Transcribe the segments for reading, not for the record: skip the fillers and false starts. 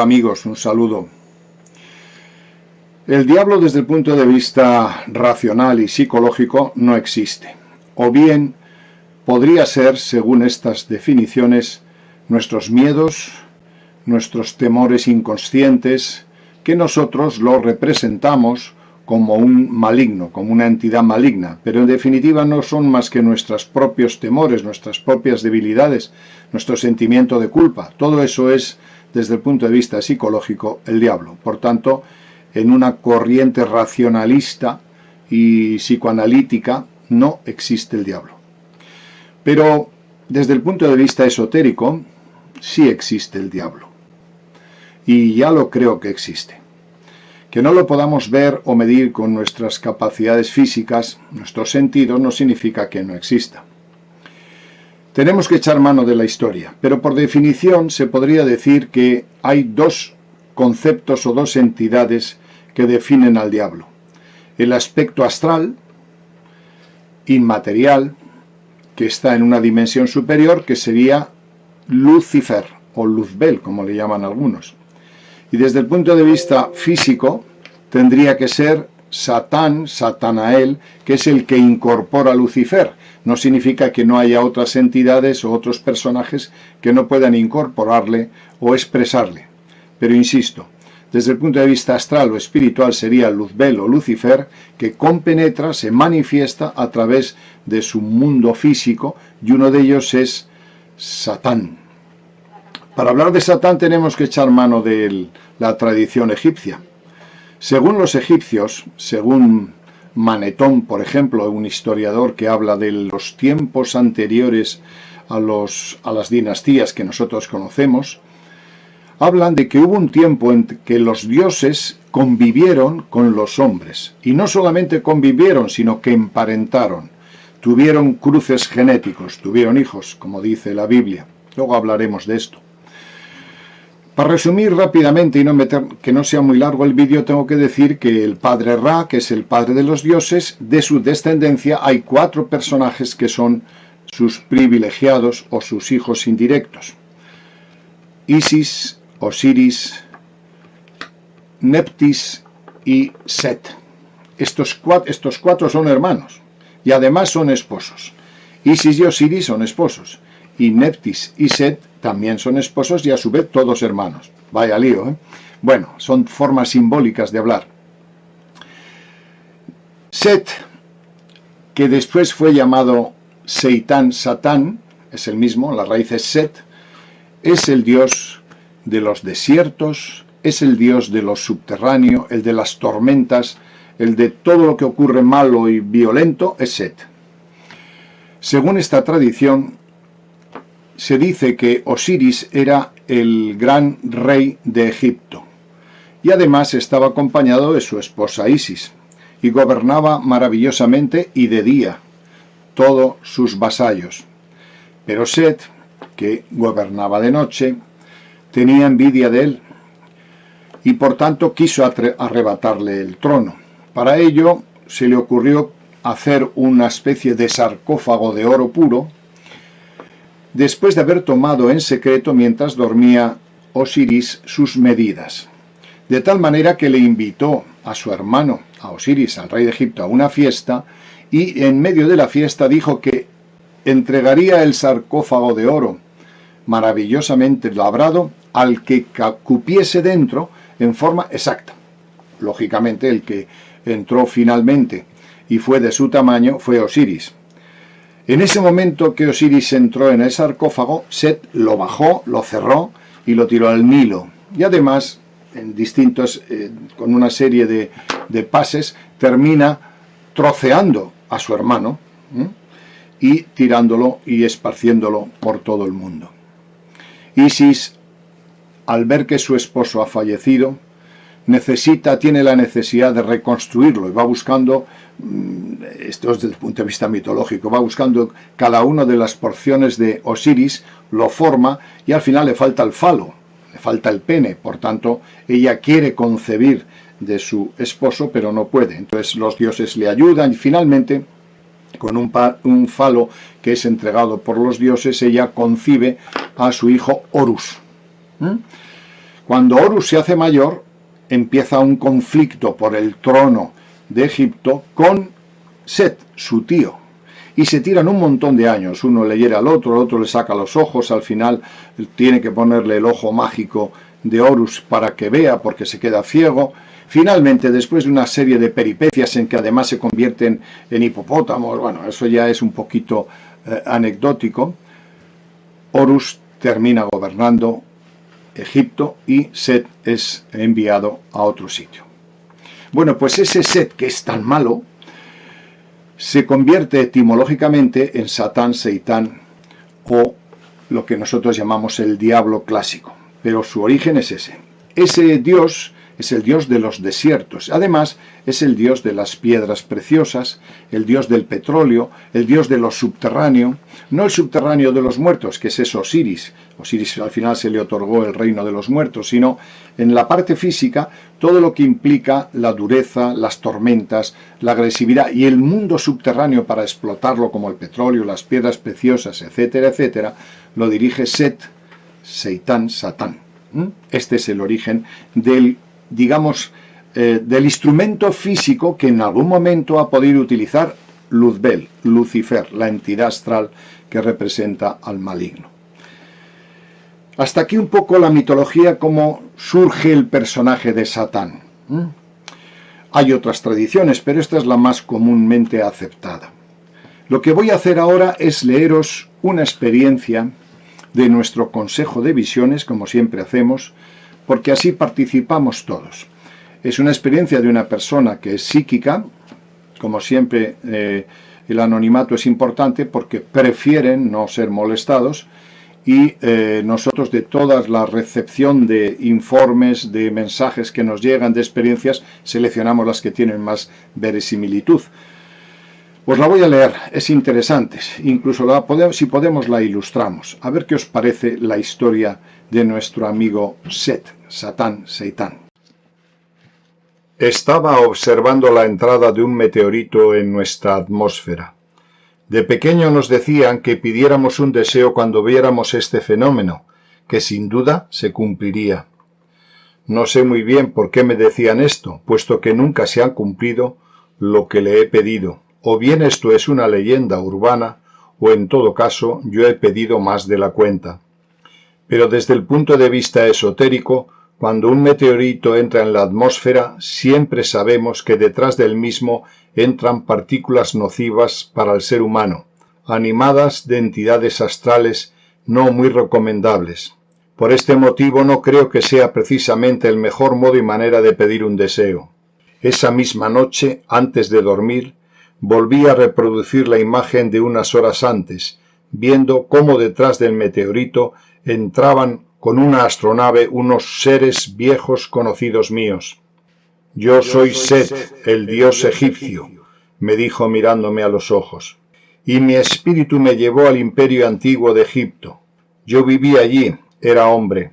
amigos, un saludo. El diablo desde el punto de vista racional y psicológico no existe. O bien podría ser, según estas definiciones, nuestros miedos, nuestros temores inconscientes, que nosotros lo representamos como un maligno, como una entidad maligna, pero en definitiva no son más que nuestros propios temores, nuestras propias debilidades, nuestro sentimiento de culpa. Todo eso es, desde el punto de vista psicológico, el diablo. Por tanto, en una corriente racionalista y psicoanalítica no existe el diablo. Pero desde el punto de vista esotérico, sí existe el diablo. Y ya lo creo que existe. Que no lo podamos ver o medir con nuestras capacidades físicas, nuestros sentidos, no significa que no exista. Tenemos que echar mano de la historia, pero por definición se podría decir que hay dos conceptos o dos entidades que definen al diablo. El aspecto astral, inmaterial, que está en una dimensión superior, que sería Lucifer, o Luzbel, como le llaman algunos. Y desde el punto de vista físico, tendría que ser Satán, Satanael, que es el que incorpora a Lucifer. No significa que no haya otras entidades o otros personajes que no puedan incorporarle o expresarle. Pero insisto, desde el punto de vista astral o espiritual sería Luzbel o Lucifer, que compenetra, se manifiesta a través de su mundo físico, y uno de ellos es Satán. Para hablar de Satán tenemos que echar mano de la tradición egipcia. Según los egipcios, según Manetón, por ejemplo, un historiador que habla de los tiempos anteriores a las dinastías que nosotros conocemos, hablan de que hubo un tiempo en que los dioses convivieron con los hombres. Y no solamente convivieron, sino que emparentaron. Tuvieron cruces genéticos, tuvieron hijos, como dice la Biblia. Luego hablaremos de esto. Para resumir rápidamente y que no sea muy largo el vídeo, tengo que decir que el padre Ra, que es el padre de los dioses, de su descendencia hay 4 personajes que son sus privilegiados o sus hijos indirectos. Isis, Osiris, Neptis y Set. Estos cuatro son hermanos y además son esposos. Isis y Osiris son esposos. Y Neptis y Set también son esposos y a su vez todos hermanos. Vaya lío, ¿eh? Bueno, son formas simbólicas de hablar. Set, que después fue llamado Seitán, Satán, es el mismo, la raíz es Set, es el dios de los desiertos, es el dios de lo subterráneo, el de las tormentas, el de todo lo que ocurre malo y violento, es Set. Según esta tradición, se dice que Osiris era el gran rey de Egipto y además estaba acompañado de su esposa Isis y gobernaba maravillosamente y de día todos sus vasallos. Pero Set, que gobernaba de noche, tenía envidia de él y por tanto quiso arrebatarle el trono. Para ello se le ocurrió hacer una especie de sarcófago de oro puro, después de haber tomado en secreto mientras dormía Osiris sus medidas, de tal manera que le invitó a su hermano, a Osiris, al rey de Egipto, a una fiesta, y en medio de la fiesta dijo que entregaría el sarcófago de oro maravillosamente labrado al que cupiese dentro en forma exacta. Lógicamente el que entró finalmente y fue de su tamaño fue Osiris. En ese momento que Osiris entró en el sarcófago, Set lo bajó, lo cerró y lo tiró al Nilo. Y además, con una serie de pases, termina troceando a su hermano y tirándolo y esparciéndolo por todo el mundo. Isis, al ver que su esposo ha fallecido, tiene la necesidad de reconstruirlo y va buscando, esto es desde el punto de vista mitológico, va buscando cada una de las porciones de Osiris, lo forma y al final le falta el falo, le falta el pene, por tanto ella quiere concebir de su esposo pero no puede, entonces los dioses le ayudan y finalmente con un falo que es entregado por los dioses ella concibe a su hijo Horus. Cuando Horus se hace mayor, empieza un conflicto por el trono de Egipto con Set, su tío, y se tiran un montón de años. Uno le hiere al otro, el otro le saca los ojos, al final tiene que ponerle el ojo mágico de Horus para que vea, porque se queda ciego. Finalmente, después de una serie de peripecias en que además se convierten en hipopótamos, bueno, eso ya es un poquito anecdótico, Horus termina gobernando Egipto y Set es enviado a otro sitio. Bueno, pues ese Set, que es tan malo, se convierte etimológicamente en Satán, Seitán, o lo que nosotros llamamos el diablo clásico. Pero su origen es ese. Ese dios es el dios de los desiertos. Además, es el dios de las piedras preciosas, el dios del petróleo, el dios de lo subterráneo, no el subterráneo de los muertos, que es Osiris. Osiris al final se le otorgó el reino de los muertos, sino en la parte física, todo lo que implica la dureza, las tormentas, la agresividad y el mundo subterráneo para explotarlo, como el petróleo, las piedras preciosas, etcétera, etcétera, lo dirige Set, Seitán, Satán. Este es el origen del, digamos, del instrumento físico que en algún momento ha podido utilizar Luzbel, Lucifer, la entidad astral que representa al maligno. Hasta aquí un poco la mitología, cómo surge el personaje de Satán. Hay otras tradiciones, pero esta es la más comúnmente aceptada. Lo que voy a hacer ahora es leeros una experiencia de nuestro Consejo de Visiones, como siempre hacemos, porque así participamos todos. Es una experiencia de una persona que es psíquica. Como siempre, el anonimato es importante porque prefieren no ser molestados, y nosotros, de toda la recepción de informes, de mensajes que nos llegan, de experiencias, seleccionamos las que tienen más verosimilitud. Pues la voy a leer, es interesante, incluso si podemos la ilustramos. A ver qué os parece la historia de nuestro amigo Set, Satán, Seitán. Estaba observando la entrada de un meteorito en nuestra atmósfera. De pequeño nos decían que pidiéramos un deseo cuando viéramos este fenómeno, que sin duda se cumpliría. No sé muy bien por qué me decían esto, puesto que nunca se ha cumplido lo que le he pedido. O bien esto es una leyenda urbana, o en todo caso yo he pedido más de la cuenta. Pero desde el punto de vista esotérico, cuando un meteorito entra en la atmósfera, siempre sabemos que detrás del mismo entran partículas nocivas para el ser humano, animadas de entidades astrales no muy recomendables. Por este motivo no creo que sea precisamente el mejor modo y manera de pedir un deseo. Esa misma noche, antes de dormir, volví a reproducir la imagen de unas horas antes, viendo cómo detrás del meteorito entraban con una astronave unos seres viejos conocidos míos. «Yo soy Set, el dios egipcio», me dijo mirándome a los ojos, «y mi espíritu me llevó al imperio antiguo de Egipto. Yo viví allí, era hombre.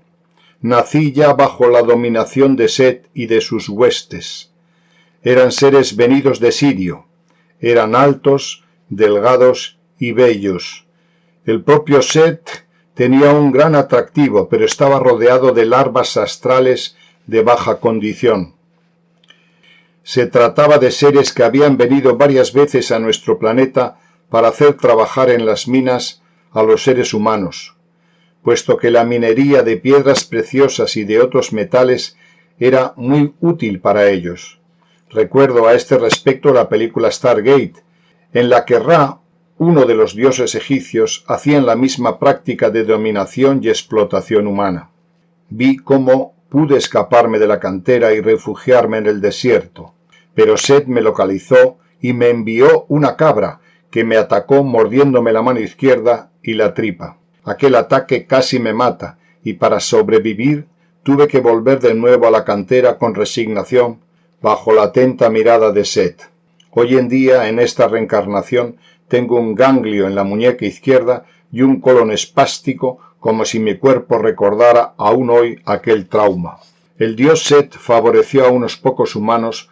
Nací ya bajo la dominación de Set y de sus huestes. Eran seres venidos de Sirio, eran altos, delgados y bellos. El propio Set tenía un gran atractivo, pero estaba rodeado de larvas astrales de baja condición. Se trataba de seres que habían venido varias veces a nuestro planeta para hacer trabajar en las minas a los seres humanos, puesto que la minería de piedras preciosas y de otros metales era muy útil para ellos. Recuerdo a este respecto la película Stargate, en la que Ra, uno de los dioses egipcios, hacían la misma práctica de dominación y explotación humana. Vi cómo pude escaparme de la cantera y refugiarme en el desierto, pero Set me localizó y me envió una cabra que me atacó mordiéndome la mano izquierda y la tripa. Aquel ataque casi me mata, y para sobrevivir tuve que volver de nuevo a la cantera con resignación, bajo la atenta mirada de Set. Hoy en día, en esta reencarnación, tengo un ganglio en la muñeca izquierda y un colon espástico, como si mi cuerpo recordara aún hoy aquel trauma. El dios Set favoreció a unos pocos humanos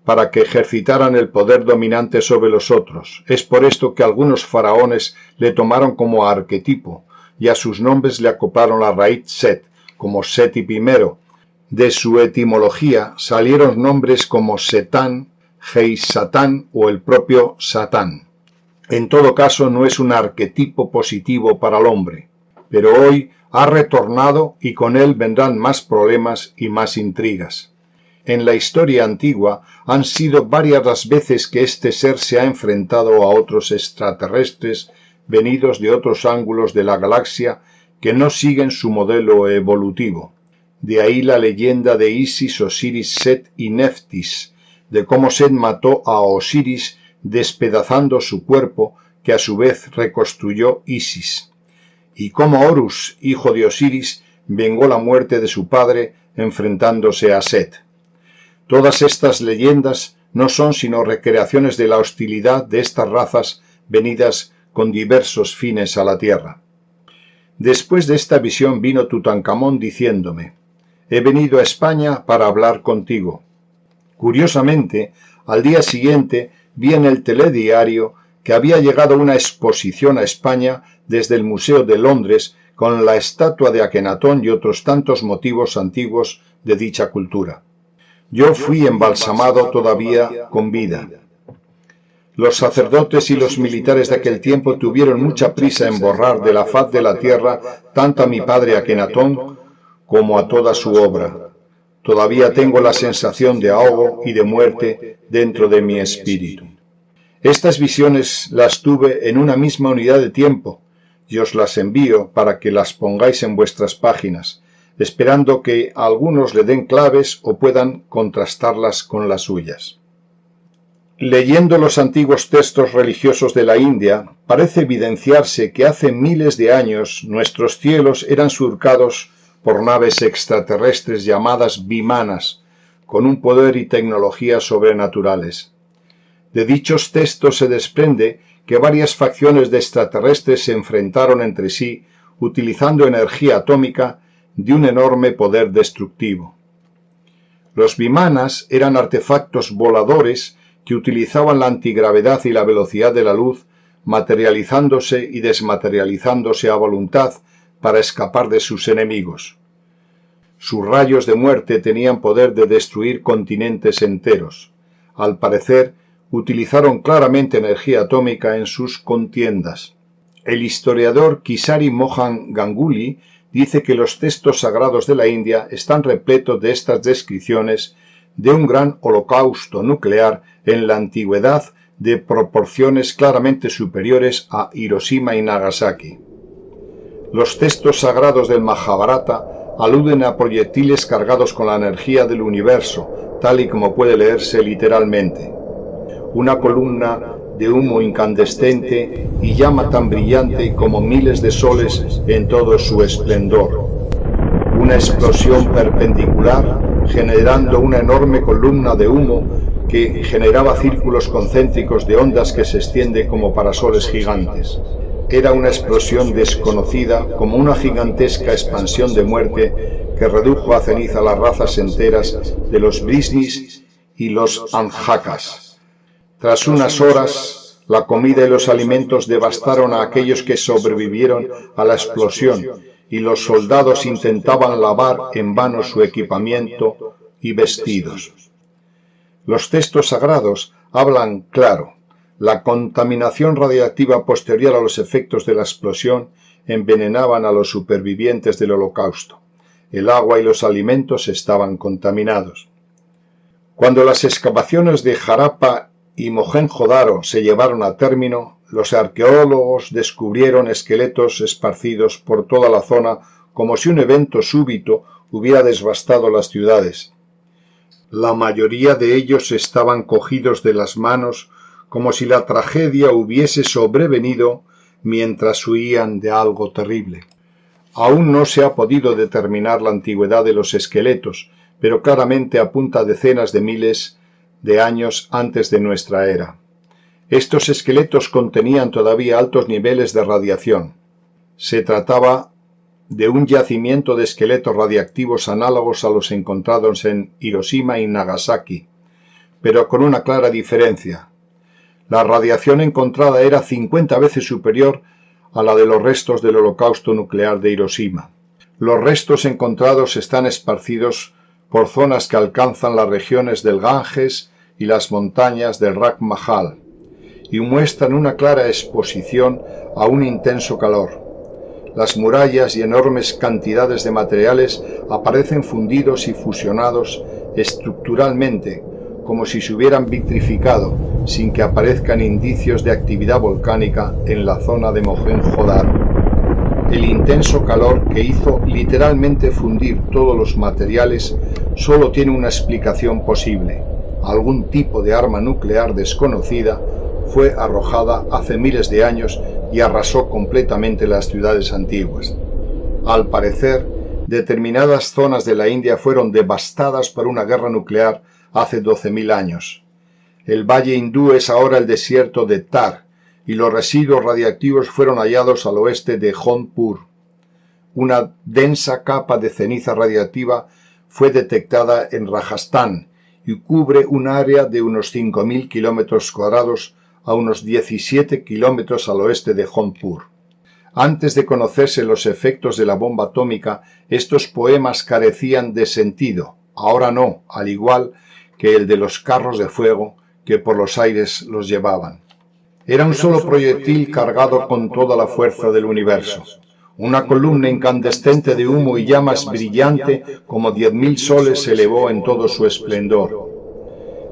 para que ejercitaran el poder dominante sobre los otros. Es por esto que algunos faraones le tomaron como arquetipo, y a sus nombres le acoplaron la raíz Set, como Seti I, De su etimología salieron nombres como Setán, Satán o el propio Satán. En todo caso, no es un arquetipo positivo para el hombre, pero hoy ha retornado y con él vendrán más problemas y más intrigas. En la historia antigua han sido varias las veces que este ser se ha enfrentado a otros extraterrestres venidos de otros ángulos de la galaxia que no siguen su modelo evolutivo. De ahí la leyenda de Isis, Osiris, Set y Neftis, de cómo Set mató a Osiris despedazando su cuerpo, que a su vez reconstruyó Isis, y cómo Horus, hijo de Osiris, vengó la muerte de su padre enfrentándose a Set. Todas estas leyendas no son sino recreaciones de la hostilidad de estas razas venidas con diversos fines a la tierra. Después de esta visión vino Tutankamón diciéndome: «He venido a España para hablar contigo». Curiosamente, al día siguiente vi en el telediario que había llegado una exposición a España desde el Museo de Londres con la estatua de Akenatón y otros tantos motivos antiguos de dicha cultura. Yo fui embalsamado todavía con vida. Los sacerdotes y los militares de aquel tiempo tuvieron mucha prisa en borrar de la faz de la tierra tanto a mi padre Akenatón como a toda su obra. Todavía tengo la sensación de ahogo y de muerte dentro de mi espíritu. Estas visiones las tuve en una misma unidad de tiempo y os las envío para que las pongáis en vuestras páginas, esperando que algunos le den claves o puedan contrastarlas con las suyas. Leyendo los antiguos textos religiosos de la India, parece evidenciarse que hace miles de años nuestros cielos eran surcados por naves extraterrestres llamadas vimanas, con un poder y tecnología sobrenaturales. De dichos textos se desprende que varias facciones de extraterrestres se enfrentaron entre sí utilizando energía atómica de un enorme poder destructivo. Los vimanas eran artefactos voladores que utilizaban la antigravedad y la velocidad de la luz, materializándose y desmaterializándose a voluntad para escapar de sus enemigos. Sus rayos de muerte tenían poder de destruir continentes enteros. Al parecer, utilizaron claramente energía atómica en sus contiendas. El historiador Kisari Mohan Ganguly dice que los textos sagrados de la India están repletos de estas descripciones de un gran holocausto nuclear en la antigüedad de proporciones claramente superiores a Hiroshima y Nagasaki. Los textos sagrados del Mahabharata aluden a proyectiles cargados con la energía del universo, tal y como puede leerse literalmente. Una columna de humo incandescente y llama tan brillante como miles de soles en todo su esplendor. Una explosión perpendicular generando una enorme columna de humo que generaba círculos concéntricos de ondas que se extienden como parasoles gigantes. Era una explosión desconocida como una gigantesca expansión de muerte que redujo a ceniza las razas enteras de los Brishnis y los Andhakas. Tras unas horas, la comida y los alimentos devastaron a aquellos que sobrevivieron a la explosión y los soldados intentaban lavar en vano su equipamiento y vestidos. Los textos sagrados hablan claro. La contaminación radiactiva posterior a los efectos de la explosión envenenaban a los supervivientes del Holocausto. El agua y los alimentos estaban contaminados. Cuando las excavaciones de Harappa y Mohenjo-Daro se llevaron a término, los arqueólogos descubrieron esqueletos esparcidos por toda la zona como si un evento súbito hubiera devastado las ciudades. La mayoría de ellos estaban cogidos de las manos como si la tragedia hubiese sobrevenido mientras huían de algo terrible. Aún no se ha podido determinar la antigüedad de los esqueletos, pero claramente apunta a decenas de miles de años antes de nuestra era. Estos esqueletos contenían todavía altos niveles de radiación. Se trataba de un yacimiento de esqueletos radiactivos análogos a los encontrados en Hiroshima y Nagasaki, pero con una clara diferencia. La radiación encontrada era 50 veces superior a la de los restos del holocausto nuclear de Hiroshima. Los restos encontrados están esparcidos por zonas que alcanzan las regiones del Ganges y las montañas del Rajmahal, y muestran una clara exposición a un intenso calor. Las murallas y enormes cantidades de materiales aparecen fundidos y fusionados estructuralmente, como si se hubieran vitrificado, sin que aparezcan indicios de actividad volcánica en la zona de Mohenjo-Daro. El intenso calor que hizo literalmente fundir todos los materiales solo tiene una explicación posible. Algún tipo de arma nuclear desconocida fue arrojada hace miles de años y arrasó completamente las ciudades antiguas. Al parecer, determinadas zonas de la India fueron devastadas por una guerra nuclear hace 12.000 años. El valle hindú es ahora el desierto de Thar, y los residuos radiactivos fueron hallados al oeste de Jaunpur. Una densa capa de ceniza radiactiva fue detectada en Rajastán y cubre un área de unos 5.000 kilómetros cuadrados a unos 17 kilómetros al oeste de Jaunpur. Antes de conocerse los efectos de la bomba atómica, estos poemas carecían de sentido. Ahora no, al igual que el de los carros de fuego que por los aires los llevaban. Era un solo proyectil cargado con toda la fuerza del universo. Una columna incandescente de humo y llamas brillante como 10.000 soles se elevó en todo su esplendor.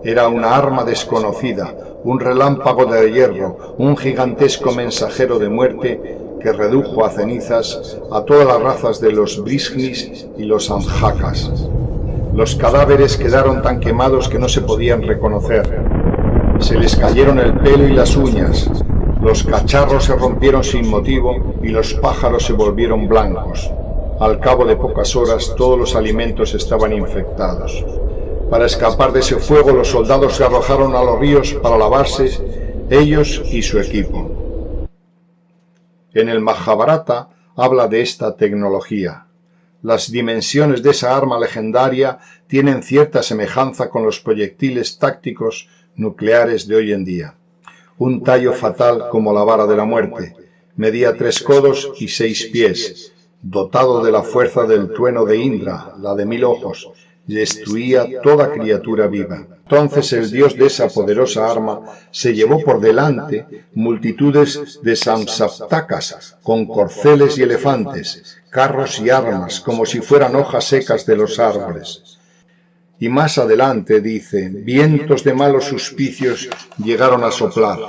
Era una arma desconocida, un relámpago de hierro, un gigantesco mensajero de muerte que redujo a cenizas a todas las razas de los Brishnis y los Amhakas. Los cadáveres quedaron tan quemados que no se podían reconocer. Se les cayeron el pelo y las uñas. Los cacharros se rompieron sin motivo y los pájaros se volvieron blancos. Al cabo de pocas horas todos los alimentos estaban infectados. Para escapar de ese fuego los soldados se arrojaron a los ríos para lavarse, ellos y su equipo. En el Majábharata habla de esta tecnología. Las dimensiones de esa arma legendaria tienen cierta semejanza con los proyectiles tácticos nucleares de hoy en día. Un tallo fatal como la vara de la muerte, medía 3 codos y 6 pies, dotado de la fuerza del trueno de Indra, la de 1000 ojos, destruía toda criatura viva. Entonces el dios de esa poderosa arma se llevó por delante multitudes de samsaptakas con corceles y elefantes, carros y armas, como si fueran hojas secas de los árboles. Y más adelante dice, vientos de malos suspicios llegaron a soplar.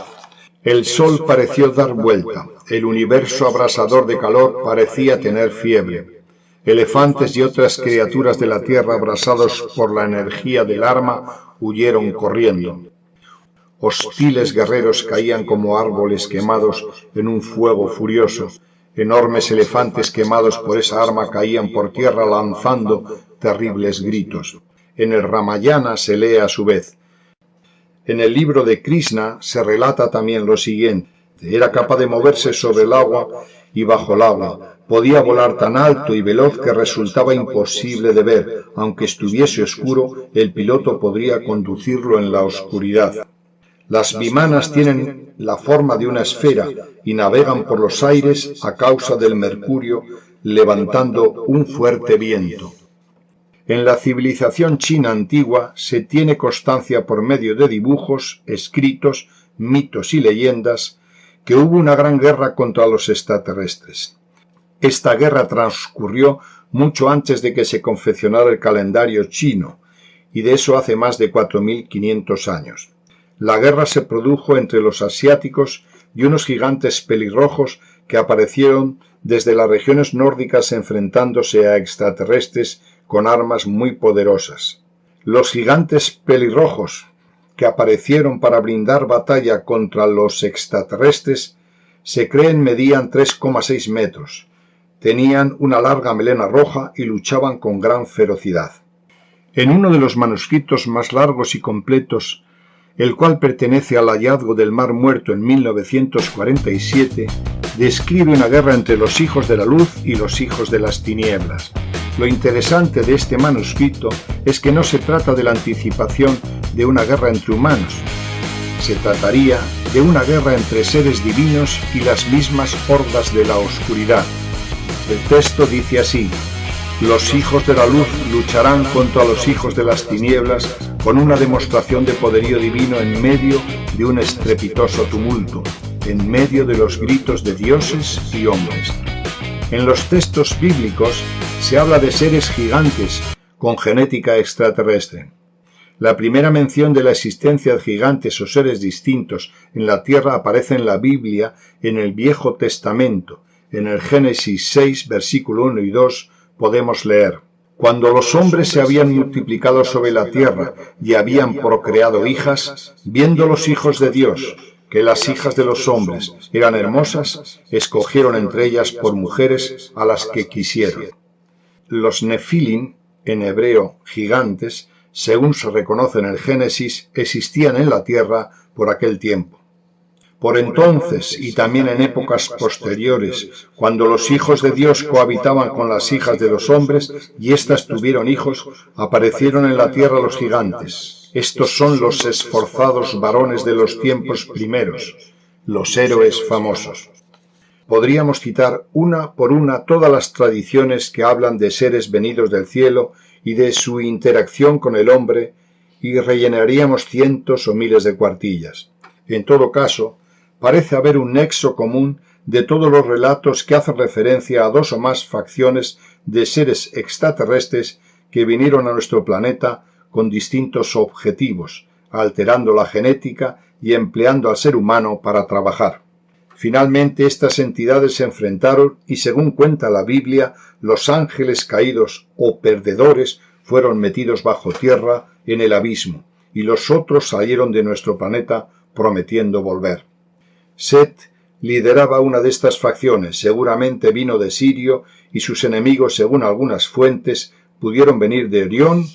El sol pareció dar vuelta, el universo abrasador de calor parecía tener fiebre. Elefantes y otras criaturas de la tierra abrasados por la energía del arma huyeron corriendo. Hostiles guerreros caían como árboles quemados en un fuego furioso. Enormes elefantes quemados por esa arma caían por tierra lanzando terribles gritos. En el Ramayana se lee a su vez. En el libro de Krishna se relata también lo siguiente. Era capaz de moverse sobre el agua y bajo el agua. Podía volar tan alto y veloz que resultaba imposible de ver. Aunque estuviese oscuro, el piloto podría conducirlo en la oscuridad. Las vimanas tienen la forma de una esfera y navegan por los aires a causa del mercurio, levantando un fuerte viento. En la civilización china antigua se tiene constancia por medio de dibujos, escritos, mitos y leyendas que hubo una gran guerra contra los extraterrestres. Esta guerra transcurrió mucho antes de que se confeccionara el calendario chino, y de eso hace más de 4.500 años. La guerra se produjo entre los asiáticos y unos gigantes pelirrojos que aparecieron desde las regiones nórdicas enfrentándose a extraterrestres con armas muy poderosas. Los gigantes pelirrojos que aparecieron para brindar batalla contra los extraterrestres se creen medían 3,6 metros, tenían una larga melena roja y luchaban con gran ferocidad. En uno de los manuscritos más largos y completos, el cual pertenece al hallazgo del Mar Muerto en 1947, describe una guerra entre los hijos de la luz y los hijos de las tinieblas. Lo interesante de este manuscrito es que no se trata de la anticipación de una guerra entre humanos. Se trataría de una guerra entre seres divinos y las mismas hordas de la oscuridad. El texto dice así: Los hijos de la luz lucharán contra los hijos de las tinieblas con una demostración de poderío divino en medio de un estrepitoso tumulto, en medio de los gritos de dioses y hombres. En los textos bíblicos se habla de seres gigantes con genética extraterrestre. La primera mención de la existencia de gigantes o seres distintos en la Tierra aparece en la Biblia en el Viejo Testamento. En el Génesis 6, versículo 1 y 2, podemos leer: Cuando los hombres se habían multiplicado sobre la tierra y habían procreado hijas, viendo los hijos de Dios que las hijas de los hombres eran hermosas, escogieron entre ellas por mujeres a las que quisieron. Los Nefilim, en hebreo gigantes, según se reconoce en el Génesis, existían en la tierra por aquel tiempo. Por entonces, y también en épocas posteriores, cuando los hijos de Dios cohabitaban con las hijas de los hombres y éstas tuvieron hijos, aparecieron en la tierra los gigantes. Estos son los esforzados varones de los tiempos primeros, los héroes famosos. Podríamos citar una por una todas las tradiciones que hablan de seres venidos del cielo y de su interacción con el hombre, y rellenaríamos cientos o miles de cuartillas. En todo caso, parece haber un nexo común de todos los relatos que hacen referencia a dos o más facciones de seres extraterrestres que vinieron a nuestro planeta con distintos objetivos, alterando la genética y empleando al ser humano para trabajar. Finalmente, estas entidades se enfrentaron y, según cuenta la Biblia, los ángeles caídos o perdedores fueron metidos bajo tierra en el abismo, y los otros salieron de nuestro planeta prometiendo volver. Set lideraba una de estas facciones, seguramente vino de Sirio, y sus enemigos, según algunas fuentes, pudieron venir de Orión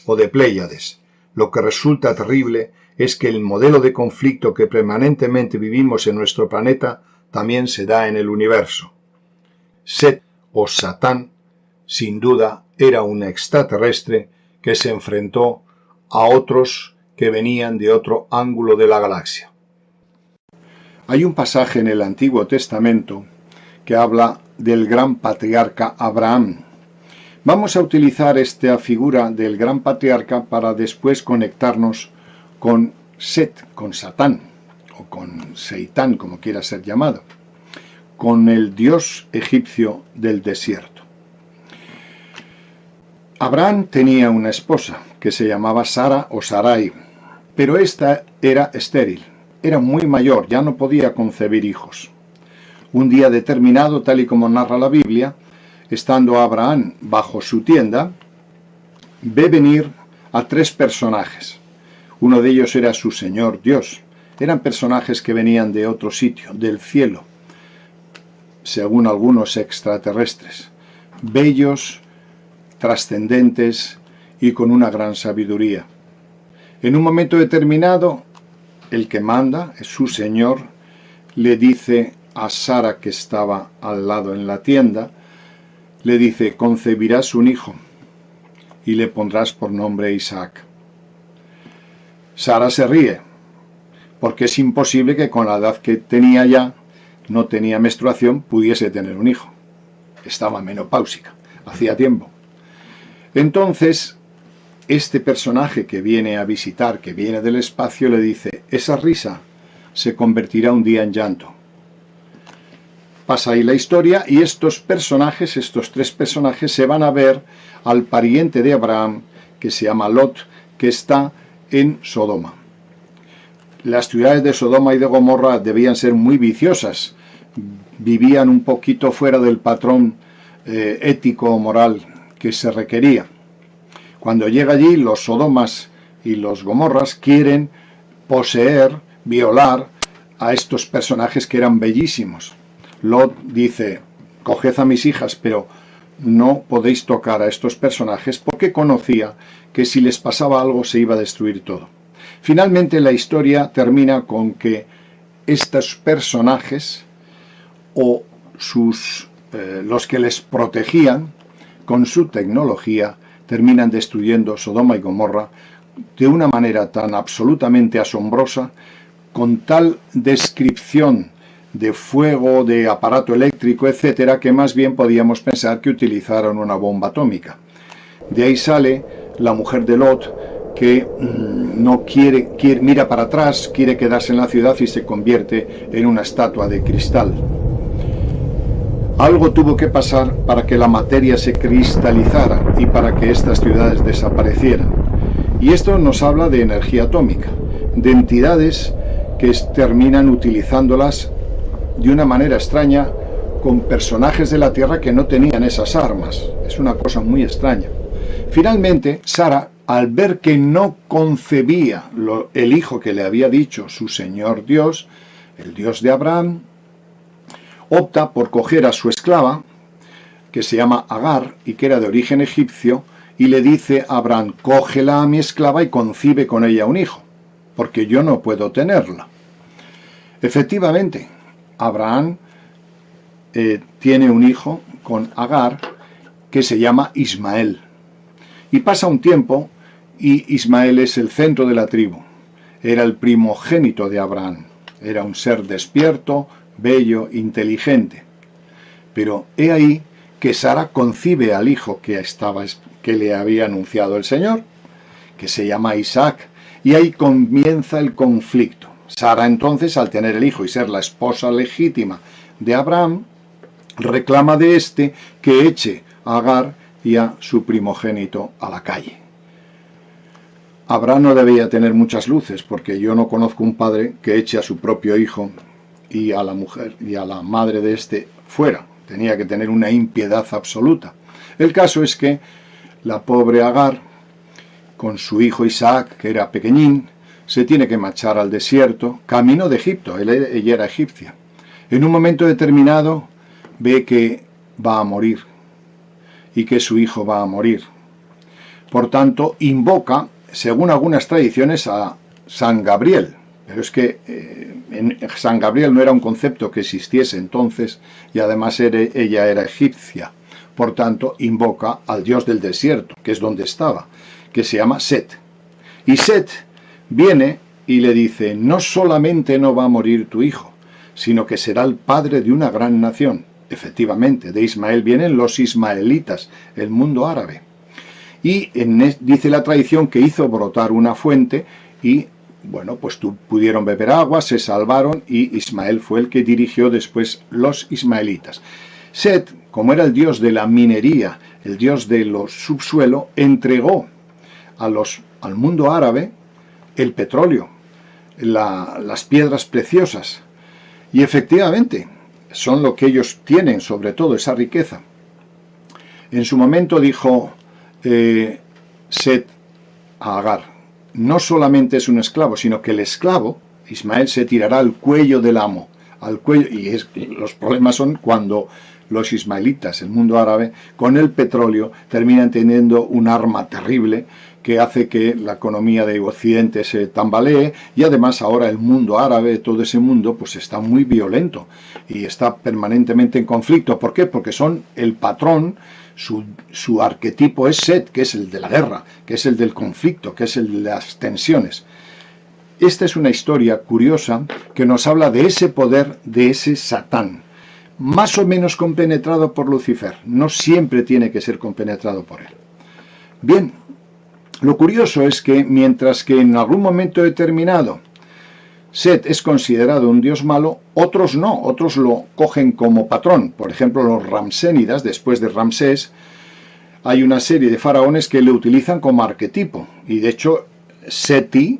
o de Pléyades. Lo que resulta terrible es que el modelo de conflicto que permanentemente vivimos en nuestro planeta también se da en el universo. Set, o Satán, sin duda era un extraterrestre que se enfrentó a otros que venían de otro ángulo de la galaxia. Hay un pasaje en el Antiguo Testamento que habla del gran patriarca Abraham. Vamos a utilizar esta figura del gran patriarca para después conectarnos con Set, con Satán, o con Seitán, como quiera ser llamado, con el dios egipcio del desierto. Abraham tenía una esposa que se llamaba Sara o Sarai, pero esta era estéril, era muy mayor, ya no podía concebir hijos. Un día determinado, tal y como narra la Biblia, estando Abraham bajo su tienda, ve venir a tres personajes. Uno de ellos era su Señor Dios. Eran personajes que venían de otro sitio, del cielo, según algunos extraterrestres, bellos, trascendentes y con una gran sabiduría. En un momento determinado, el que manda, su Señor, le dice a Sara, que estaba al lado en la tienda, le dice: concebirás un hijo y le pondrás por nombre Isaac. Sara se ríe, porque es imposible que con la edad que tenía ya, no tenía menstruación, pudiese tener un hijo. Estaba menopáusica, hacía tiempo. Entonces, este personaje que viene a visitar, que viene del espacio, le dice: esa risa se convertirá un día en llanto. Pasa ahí la historia y estos personajes, estos tres personajes, se van a ver al pariente de Abraham, que se llama Lot, que está en Sodoma. Las ciudades de Sodoma y de Gomorra debían ser muy viciosas, vivían un poquito fuera del patrón ético o moral que se requería. Cuando llega allí, los Sodomas y los Gomorras quieren poseer, violar a estos personajes que eran bellísimos. Lot dice: coged a mis hijas, pero no podéis tocar a estos personajes, porque conocía que si les pasaba algo se iba a destruir todo. Finalmente la historia termina con que estos personajes o los que les protegían con su tecnología terminan destruyendo Sodoma y Gomorra de una manera tan absolutamente asombrosa, con tal descripción de fuego, de aparato eléctrico, etcétera, que más bien podíamos pensar que utilizaron una bomba atómica. De ahí sale la mujer de Lot, que no mira para atrás, quiere quedarse en la ciudad y se convierte en una estatua de cristal. Algo tuvo que pasar para que la materia se cristalizara y para que estas ciudades desaparecieran. Y esto nos habla de energía atómica, de entidades que terminan utilizándolas de una manera extraña con personajes de la Tierra que no tenían esas armas. Es una cosa muy extraña. Finalmente, Sara, al ver que no concebía el hijo que le había dicho su Señor Dios, el Dios de Abraham, opta por coger a su esclava, que se llama Agar y que era de origen egipcio, y le dice a Abraham: cógela a mi esclava y concibe con ella un hijo, porque yo no puedo tenerla. Efectivamente, Abraham tiene un hijo con Agar que se llama Ismael. Y pasa un tiempo y Ismael es el centro de la tribu. Era el primogénito de Abraham. Era un ser despierto, bello, inteligente. Pero he ahí que Sara concibe al hijo que le había anunciado el Señor, que se llama Isaac, y ahí comienza el conflicto. Sara entonces, al tener el hijo y ser la esposa legítima de Abraham, reclama de éste que eche a Agar y a su primogénito a la calle. Abraham no debía tener muchas luces, porque yo no conozco un padre que eche a su propio hijo y a la mujer y a la madre de éste fuera. Tenía que tener una impiedad absoluta. El caso es que la pobre Agar, con su hijo Isaac, que era pequeñín, se tiene que marchar al desierto, camino de Egipto. Ella era egipcia. En un momento determinado ve que va a morir y que su hijo va a morir. Por tanto, invoca, según algunas tradiciones, a San Gabriel. Pero es que San Gabriel no era un concepto que existiese entonces, y además ella era egipcia. Por tanto, invoca al dios del desierto, que es donde estaba, que se llama Set. Y Set viene y le dice: no solamente no va a morir tu hijo, sino que será el padre de una gran nación. Efectivamente, de Ismael vienen los ismaelitas, el mundo árabe. Y dice la tradición que hizo brotar una fuente y, bueno, pues pudieron beber agua, se salvaron, y Ismael fue el que dirigió después los ismaelitas. Set, como era el dios de la minería, el dios de los subsuelo, entregó al mundo árabe el petróleo, las piedras preciosas. Y efectivamente, son lo que ellos tienen, sobre todo esa riqueza. En su momento dijo Set a Agar: no solamente es un esclavo, sino que el esclavo, Ismael, se tirará al cuello del amo, al cuello. Y los problemas son cuando los ismaelitas, el mundo árabe, con el petróleo terminan teniendo un arma terrible que hace que la economía de Occidente se tambalee, y además ahora el mundo árabe, todo ese mundo, pues está muy violento y está permanentemente en conflicto. ¿Por qué? Porque son el patrón, su arquetipo es Set, que es el de la guerra, que es el del conflicto, que es el de las tensiones. Esta es una historia curiosa que nos habla de ese poder, de ese Satán, más o menos compenetrado por Lucifer. No siempre tiene que ser compenetrado por él. Bien, lo curioso es que mientras que en algún momento determinado Set es considerado un dios malo, otros no, otros lo cogen como patrón. Por ejemplo, los ramsénidas, después de Ramsés, hay una serie de faraones que le utilizan como arquetipo. Y de hecho, Seti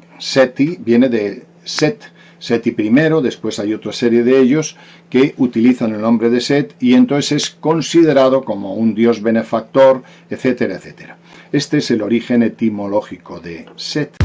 viene de Set, Seti I, después hay otra serie de ellos que utilizan el nombre de Set, y entonces es considerado como un dios benefactor, etcétera, etcétera. Este es el origen etimológico de Set.